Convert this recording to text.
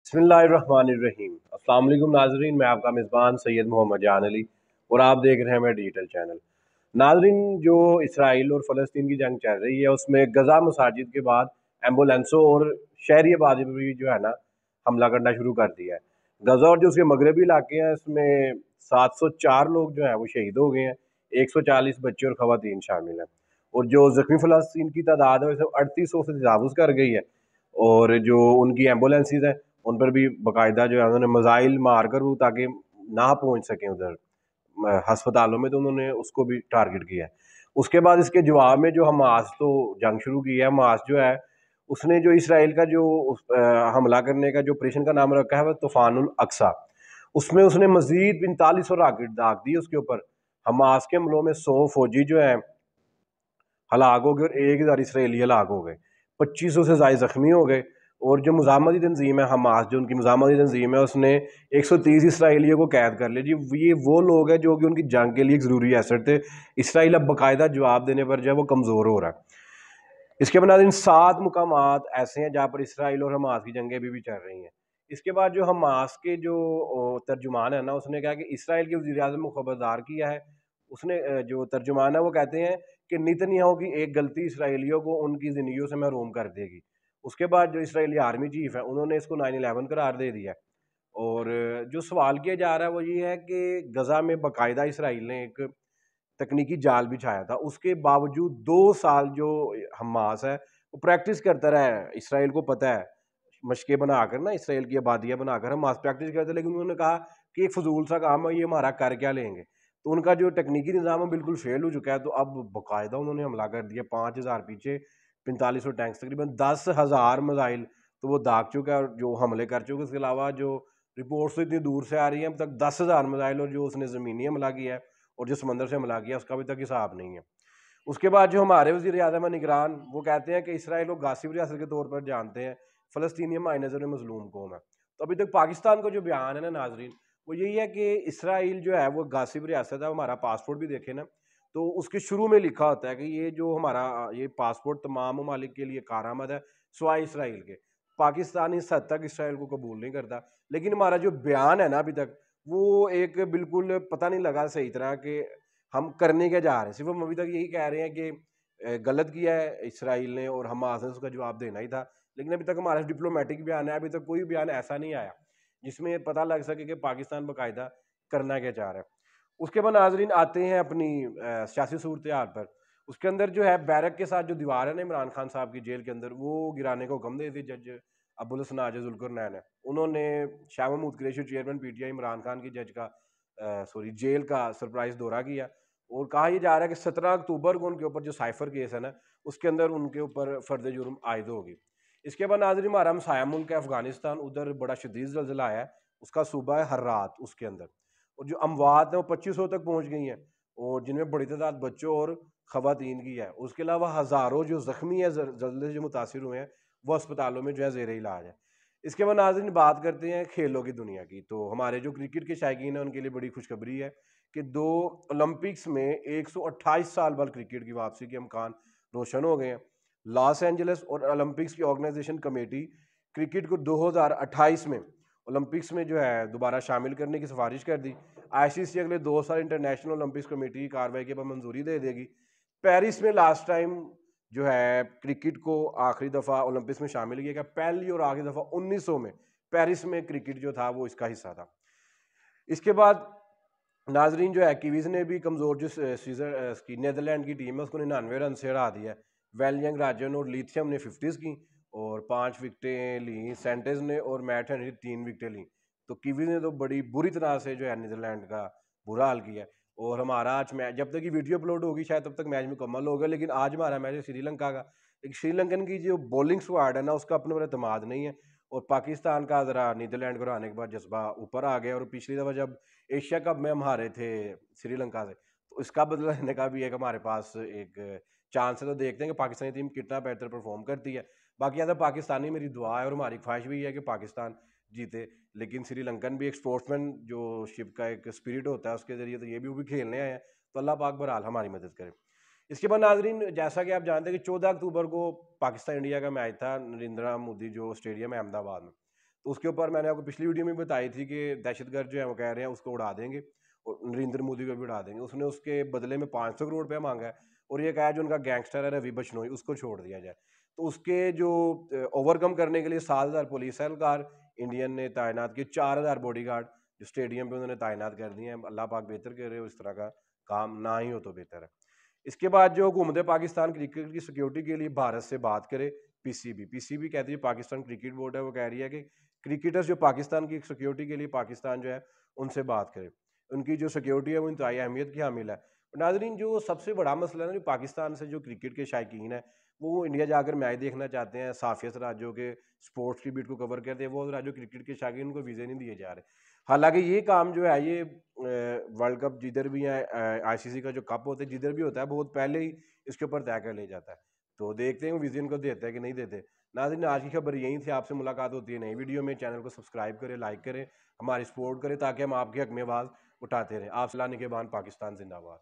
بسم اللہ الرحمن الرحیم۔ السلام علیکم ناظرین، میں آپ کا میزبان سید محمد جان علی اور آپ دیکھ رہے ہیں میں ڈیجیٹل چینل۔ ناظرین، جو اسرائیل اور فلسطین کی جنگ چل رہی ہے اس میں غزہ مساجد کے بعد ایمبولینسوں اور شہری آبادی پر بھی جو ہے نا حملہ کرنا شروع کر دیا ہے۔ غزہ اور جو اس کے مغربی علاقے ہیں اس میں 704 لوگ جو ہیں وہ شہید ہو گئے ہیں، 140 بچے اور خواتین شامل ہیں، اور جو زخمی فلسطین کی تعداد ہے وہ 3800 سے تجاوز کر گئی ہے، اور جو ان کی ایمبولینسز ہیں ان پر بھی باقاعدہ جو ہے انہوں نے میزائل مار کر وہ تاکہ نہ پہنچ سکیں ادھر ہسپتالوں میں، تو انہوں نے اس کو بھی ٹارگٹ کیا ہے۔ اس کے بعد اس کے جواب میں جو حماس تو جنگ شروع کی ہے، حماس جو ہے اس نے جو اسرائیل کا جو حملہ کرنے کا جو آپریشن کا نام رکھا ہے وہ طوفان الاقصی، اس میں اس نے مزید 4500 راکٹ داغ دی اس کے اوپر۔ حماس کے حملوں میں 100 فوجی جو ہیں ہلاک ہو گئے اور 1000 اسرائیلی ہلاک ہو گئے، 2500 سے زائد زخمی ہو گئے، اور جو مزاحمتی تنظیم ہے حماس، جو ان کی مزاحمتی تنظیم ہے، اس نے 130 اسرائیلیوں کو قید کر لیا۔ جی یہ وہ لوگ ہیں جو کہ ان کی جنگ کے لیے ایک ضروری ایسٹ تھے۔ اسرائیل اب باقاعدہ جواب دینے پر جو ہے وہ کمزور ہو رہا ہے۔ اس کے بعد ان 7 مقامات ایسے ہیں جہاں پر اسرائیل اور حماس کی جنگیں بھی چل رہی ہیں۔ اس کے بعد جو حماس کے جو ترجمان ہے نا، اس نے کہا کہ اسرائیل کے وزیر اعظم کو خبردار کیا ہے۔ اس نے جو ترجمان ہے وہ کہتے ہیں کہ نیتنیاہو کی ایک غلطی اسرائیلیوں کو ان کی زندگیوں سے محروم کر دے گی۔ اس کے بعد جو اسرائیلی آرمی چیف ہے انہوں نے اس کو 9/11 قرار دے دیا، اور جو سوال کیا جا رہا ہے وہ یہ ہے کہ غزہ میں باقاعدہ اسرائیل نے ایک تکنیکی جال بچھایا تھا، اس کے باوجود 2 سال جو حماس ہے وہ پریکٹس کرتا رہا ہے۔ اسرائیل کو پتہ ہے مشقیں بنا کر نا، اسرائیل کی آبادیاں بنا کر حماس پریکٹس کرتے، لیکن انہوں نے کہا کہ ایک فضول سا کام ہے، یہ ہمارا کر کیا لیں گے، تو ان کا جو تکنیکی نظام ہے بالکل فیل ہو چکا ہے۔ تو اب باقاعدہ انہوں نے حملہ کر دیا، 5000 پیچھے، 4500 ٹینکس، تقریباً 10,000 میزائل تو وہ داغ چکا ہے اور جو حملے کر چکے۔ اس کے علاوہ جو رپورٹس تو اتنی دور سے آ رہی ہیں، اب تک 10,000 میزائل، اور جو اس نے زمینی حملہ کیا ہے اور جو سمندر سے حملہ کیا اس کا ابھی تک حساب نہیں ہے۔ اس کے بعد جو ہمارے وزیر اعظم نگران وہ کہتے ہیں کہ اسرائیل کو غاصب ریاست کے طور پر جانتے ہیں، فلسطینی معنی نظر میں مظلوم قوم ہے۔ تو ابھی تک پاکستان کا جو بیان ہے نا ناظرین، وہ یہی ہے کہ اسرائیل جو ہے وہ غاصب ریاست ہے۔ ہمارا پاسپورٹ بھی دیکھیں نا تو اس کے شروع میں لکھا ہوتا ہے کہ یہ جو ہمارا یہ پاسپورٹ تمام ممالک کے لیے کارآمد ہے سوائے اسرائیل کے۔ پاکستان اس حد تک اسرائیل کو قبول نہیں کرتا، لیکن ہمارا جو بیان ہے نا ابھی تک وہ ایک بالکل پتہ نہیں لگا صحیح طرح کہ ہم کرنے کے جا رہے ہیں۔ صرف ہم ابھی تک یہی کہہ رہے ہیں کہ غلط کیا ہے اسرائیل نے اور حماس نے اس کا جواب دینا ہی تھا، لیکن ابھی تک ہمارا ڈپلومیٹک بیان ہے، ابھی تک کوئی بیان ایسا نہیں آیا جس میں پتہ لگ سکے کہ پاکستان باقاعدہ کرنا کیا چاہ رہا ہے۔ اس کے بعد ناظرین آتے ہیں اپنی سیاسی صورتحال پر۔ اس کے اندر جو ہے بیرک کے ساتھ جو دیوار ہے نا عمران خان صاحب کی جیل کے اندر، وہ گرانے کو حکم دے دی جج ابوالحسن ذوالقرنین نے۔ انہوں نے Shah Mahmood Qureshi chairman P T I Imran Khan کی جج کا جیل کا سرپرائز دورہ کیا، اور کہا یہ جا رہا ہے کہ 17 اکتوبر کو ان کے اوپر جو سائفر کیس ہے نا اس کے اندر ان کے اوپر فرد جرم عائد ہوگی۔ اس کے بعد ناظرین ہمارا ہمسایہ ملک ہے افغانستان، ادھر بڑا شدید زلزلہ آیا ہے، اس کا صوبہ ہے ہرات، اس کے اندر، اور جو اموات ہیں وہ 2500 تک پہنچ گئی ہیں، اور جن میں بڑی تعداد بچوں اور خواتین کی ہے۔ اس کے علاوہ ہزاروں جو زخمی ہیں زلزلے سے جو متاثر ہوئے ہیں وہ اسپتالوں میں جو ہے زیر علاج ہے۔ اس کے بعد ناظرین بات کرتے ہیں کھیلوں کی دنیا کی، تو ہمارے جو کرکٹ کے شائقین ہیں ان کے لیے بڑی خوشخبری ہے کہ 2 اولمپکس میں 128 سال بعد کرکٹ کی واپسی کے امکان روشن ہو گئے ہیں۔ لاس اینجلس اور اولمپکس کی آرگنائزیشن کمیٹی کرکٹ کو 2028 میں اولمپکس میں جو ہے دوبارہ شامل کرنے کی سفارش کر دی۔ آئی سی سی اگلے 2 سال انٹرنیشنل اولمپکس کمیٹی کی کارروائی کے بعد منظوری دے دے گی۔ پیرس میں لاسٹ ٹائم جو ہے کرکٹ کو آخری دفعہ اولمپکس میں شامل کیا گیا، پہلی اور آخری دفعہ 1900 میں پیرس میں کرکٹ جو تھا وہ اس کا حصہ تھا۔ اس کے بعد ناظرین جو ہے کیویز نے بھی کمزور جو کی نیدرلینڈ کی ٹیم ہے اس کو 99 رن سے ہرا دیا ہے۔ ویلینگ راجن اور لیتھیم نے 50 کی اور 5 وکٹیں لیں، سینٹز نے اور میٹ ہنری 3 وکٹیں لیں۔ تو کیویز نے تو بڑی بری طرح سے جو ہے نیدرلینڈ کا برا حال کیا ہے، اور ہمارا آج میچ جب تک یہ ویڈیو اپلوڈ ہوگی شاید تب تک میچ مکمل ہوگا، لیکن آج ہمارا میچ ہے سری لنکا کا۔ ایک سری لنکن کی جو بولنگ سکواڈ ہے نا اس کا اپنے پر اعتماد نہیں ہے، اور پاکستان کا ذرا نیدرلینڈ کو ہرانے کے بعد جذبہ اوپر آ گیا، اور پچھلی دفعہ جب ایشیا کپ میں ہم ہارے تھے سری لنکا سے تو اس کا بدلہ لینے کا بھی ایک ہمارے پاس ایک چانس ہے۔ تو دیکھتے ہیں کہ پاکستانی ٹیم کتنا بہتر پرفارم کرتی ہے۔ باقی یہاں پاکستانی میری دعا ہے اور ہماری خواہش بھی ہے کہ پاکستان جیتے، لیکن سری لنکن بھی ایک اسپورٹس مین جو شپ کا ایک اسپرٹ ہوتا ہے اس کے ذریعے تو یہ بھی کھیلنے آئے ہیں، تو اللہ پاک بہرحال ہماری مدد کرے۔ اس کے بعد ناظرین جیسا کہ آپ جانتے ہیں کہ 14 اکتوبر کو پاکستان انڈیا کا میچ تھا نریندرا مودی جو اسٹیڈیم ہے احمد آباد میں، تو اس کے اوپر میں نے آپ کو پچھلی ویڈیو میں بتائی تھی کہ دہشت گرد جو ہے وہ کہہ رہے ہیں اس کو اڑا دیں گے اور نریندر مودی کو بھی اڑا دیں گے. اس نے اس کے بدلے میں 500 کروڑ روپیہ مانگا ہے اور یہ کہا جو ان کا گینگسٹر ہے روی بشنوئی اس کو چھوڑ دیا جائے. تو اس کے جو اوور کم کرنے کے لیے 7,000 پولیس اہلکار انڈین نے تعینات کی, 4,000 باڈی گارڈ جو اسٹیڈیم پہ انہوں نے تعینات کر دیے ہیں. اللہ پاک بہتر کر رہے ہو, اس طرح کا کام نہ ہی ہو تو بہتر ہے. اس کے بعد جو حکومت پاکستان کرکٹ کی سیکیورٹی کے لیے بھارت سے بات کرے, پی سی بی کہتی ہے پاکستان کرکٹ بورڈ ہے, وہ کہہ رہی ہے کہ کرکٹرز جو پاکستان کی سیکیورٹی کے لیے پاکستان جو ہے ان سے بات کرے, ان کی جو سیکیورٹی ہے وہ انتہائی اہمیت کی حامل ہے. ناظرین جو سب سے بڑا مسئلہ ہے نا, جو پاکستان سے جو کرکٹ کے شائقین ہیں وہ انڈیا جا کر میچ دیکھنا چاہتے ہیں, صافیت راجوں کے سپورٹس کی بیٹ کو کور کرتے ہیں, وہ راجو کرکٹ کے شائقین ان کو ویزے نہیں دیے جا رہے. حالانکہ یہ کام جو ہے یہ ورلڈ کپ جدھر بھی ہے, آئی سی سی کا جو کپ ہوتا ہے جدھر بھی ہوتا ہے بہت پہلے ہی اس کے اوپر طے کر لیا جاتا ہے. تو دیکھتے ہیں وہ ویزے ان کو دیتے ہیں کہ نہیں دیتے. ناظرین آج کی خبر یہی تھی, آپ سے ملاقات ہوتی ہے نئی ویڈیو میں. چینل کو سبسکرائب کریں, لائک کریں, ہماری سپورٹ کریں تاکہ ہم آپ کے حق میں آواز اٹھاتے رہیں. آپ سلانی کے بعد پاکستان زندہ باد.